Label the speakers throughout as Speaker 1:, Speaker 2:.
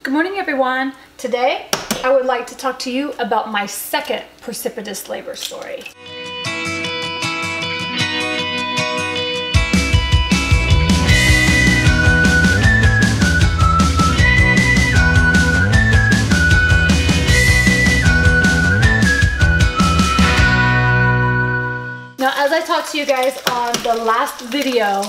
Speaker 1: Good morning, everyone. Today, I would like to talk to you about my second precipitous labor story. Now, as I talked to you guys on the last video,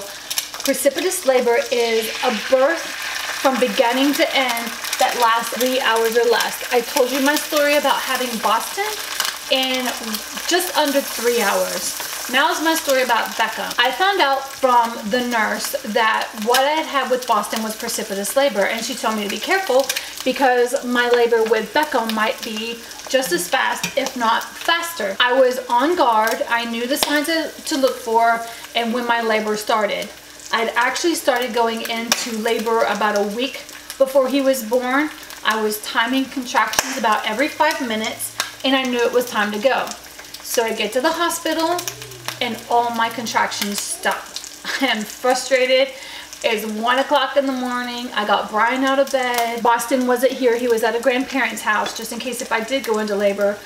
Speaker 1: precipitous labor is a birth from beginning to end that lasts 3 hours or less. I told you my story about having Boston in just under 3 hours. Now is my story about Beckham. I found out from the nurse that what I had with Boston was precipitous labor, and she told me to be careful because my labor with Beckham might be just as fast, if not faster. I was on guard. I knew the signs to look for and when my labor started. I'd actually started going into labor about a week before he was born. I was timing contractions about every 5 minutes, and I knew it was time to go. So I get to the hospital and all my contractions stop. I am frustrated. It's 1 o'clock in the morning. I got Brian out of bed. Boston wasn't here. He was at a grandparent's house just in case if I did go into labor.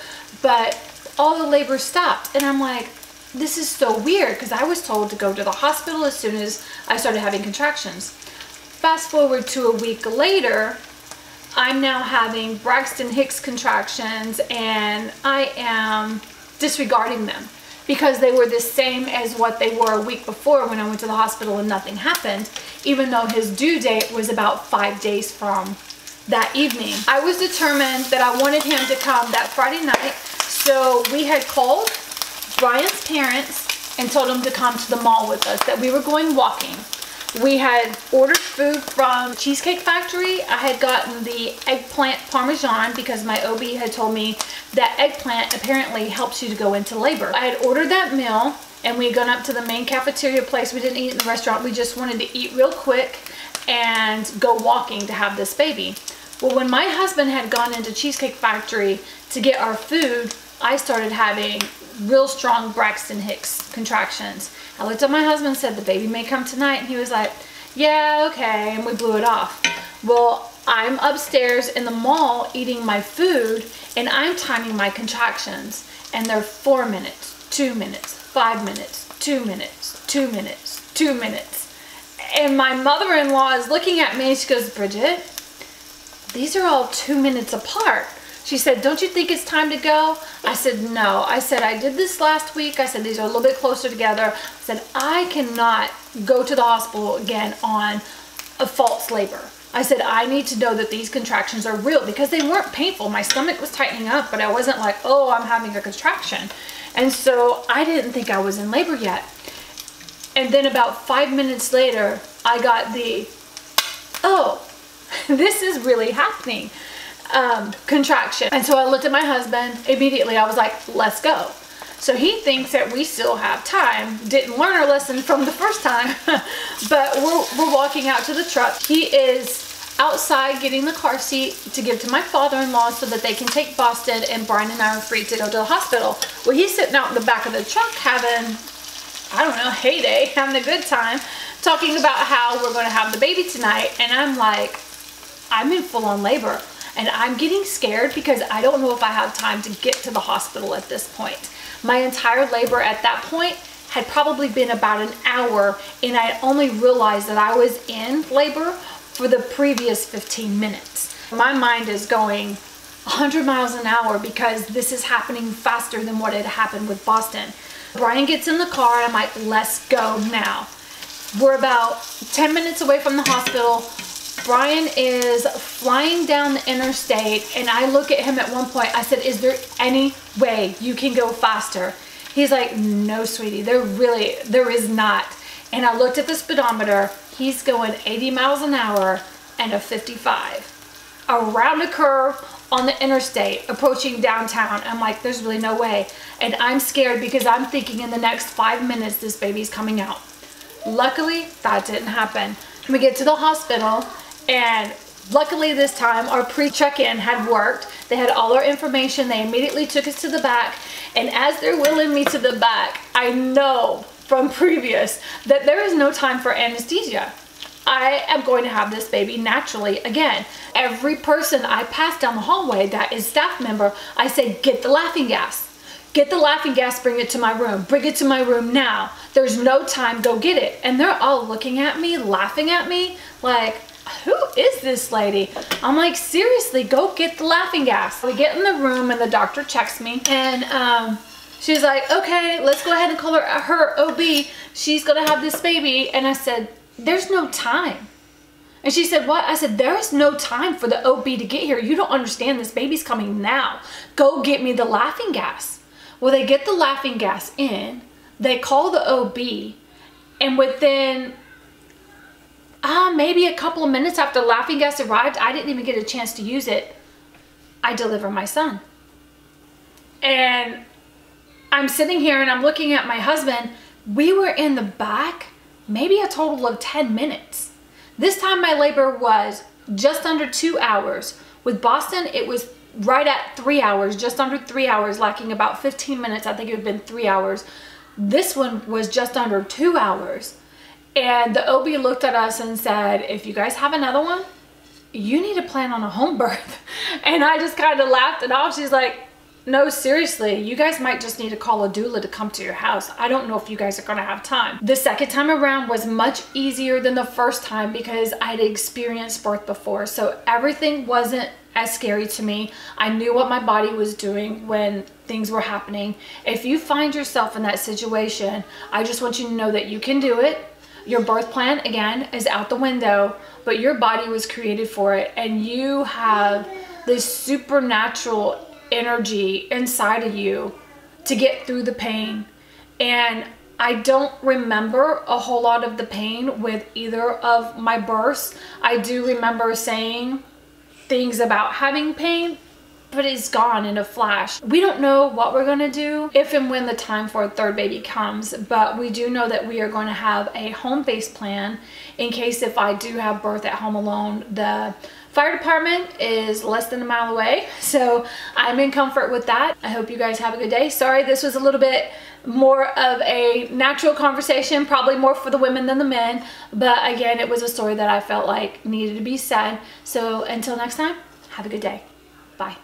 Speaker 1: But all the labor stopped, and I'm like, this is so weird because I was told to go to the hospital as soon as I started having contractions. Fast forward to a week later, I'm now having Braxton Hicks contractions, and I am disregarding them because they were the same as what they were a week before when I went to the hospital and nothing happened, even though his due date was about 5 days from that evening. I was determined that I wanted him to come that Friday night, so we had called Brian's parents and told them to come to the mall with us, that we were going walking. We had ordered food from Cheesecake Factory. I had gotten the eggplant parmesan because my OB had told me that eggplant apparently helps you to go into labor. I had ordered that meal, and we had gone up to the main cafeteria place. We didn't eat in the restaurant. We just wanted to eat real quick and go walking to have this baby. Well, when my husband had gone into Cheesecake Factory to get our food, I started having real strong Braxton Hicks contractions. I looked at my husband and said, the baby may come tonight. And he was like, yeah, okay. And we blew it off. Well, I'm upstairs in the mall eating my food, and I'm timing my contractions. And they're 4 minutes, 2 minutes, 5 minutes, 2 minutes, 2 minutes, 2 minutes. And my mother-in-law is looking at me and she goes, Bridget, these are all 2 minutes apart. She said, don't you think it's time to go? I said, no. I said, I did this last week. I said, these are a little bit closer together. I said, I cannot go to the hospital again on a false labor. I said, I need to know that these contractions are real because they weren't painful. My stomach was tightening up, but I wasn't like, oh, I'm having a contraction. And so I didn't think I was in labor yet. And then about 5 minutes later, I got the, oh, this is really happening. Contraction. And so I looked at my husband immediately. I was like, let's go. So he thinks that we still have time. Didn't learn our lesson from the first time. But we're walking out to the truck. He is outside getting the car seat to give to my father-in-law so that they can take Boston, and Brian and I are free to go to the hospital. Well, he's sitting out in the back of the truck having, I don't know, heyday, having a good time, talking about how we're going to have the baby tonight. And I'm like, I'm in full-on labor. And I'm getting scared because I don't know if I have time to get to the hospital at this point. My entire labor at that point had probably been about an hour, and I only realized that I was in labor for the previous 15 minutes. My mind is going 100 miles an hour because this is happening faster than what had happened with Boston. Brian gets in the car, and I'm like, let's go now. We're about 10 minutes away from the hospital. Brian is flying down the interstate, and I look at him at one point. I said, is there any way you can go faster? He's like, no, sweetie, there is not. And I looked at the speedometer. He's going 80 miles an hour and a 55 around a curve on the interstate approaching downtown. I'm like, there's really no way. And I'm scared because I'm thinking in the next 5 minutes this baby's coming out. Luckily, that didn't happen. We get to the hospital, and luckily this time our pre-check-in had worked. They had all our information. They immediately took us to the back, and as they're wheeling me to the back, I know from previous that there is no time for anesthesia. I am going to have this baby naturally again. Every person I pass down the hallway that is staff member, I say, get the laughing gas. Get the laughing gas, bring it to my room. Bring it to my room now. There's no time, go get it. And they're all looking at me, laughing at me, like, who is this lady? I'm like, seriously, go get the laughing gas. We get in the room and the doctor checks me, and she's like, okay, let's go ahead and call her OB. She's gonna have this baby. And I said, there's no time. And she said, what? I said, there's no time for the OB to get here. You don't understand, this baby's coming now. Go get me the laughing gas. Well, they get the laughing gas in, they call the OB, and within maybe a couple of minutes after laughing gas arrived, I didn't even get a chance to use it, I deliver my son. And I'm sitting here and I'm looking at my husband. We were in the back maybe a total of 10 minutes. This time my labor was just under 2 hours. With Boston, it was right at 3 hours, just under 3 hours, lacking about 15 minutes. I think it would have been 3 hours. This one was just under 2 hours. And the OB looked at us and said, if you guys have another one, you need to plan on a home birth. And I just kind of laughed it off. She's like, no, seriously, you guys might just need to call a doula to come to your house. I don't know if you guys are gonna have time. The second time around was much easier than the first time because I had experienced birth before. So everything wasn't as scary to me. I knew what my body was doing when things were happening. If you find yourself in that situation, I just want you to know that you can do it. Your birth plan, again, is out the window, but your body was created for it, and you have this supernatural energy inside of you to get through the pain. And I don't remember a whole lot of the pain with either of my births. I do remember saying things about having pain, but it's gone in a flash. We don't know what we're gonna do if and when the time for a third baby comes, but we do know that we are going to have a home-based plan in case if I do have birth at home alone. The fire department is less than a mile away, so I'm in comfort with that. I hope you guys have a good day. Sorry, this was a little bit more of a natural conversation, probably more for the women than the men, but again, it was a story that I felt like needed to be said. So until next time, have a good day. Bye.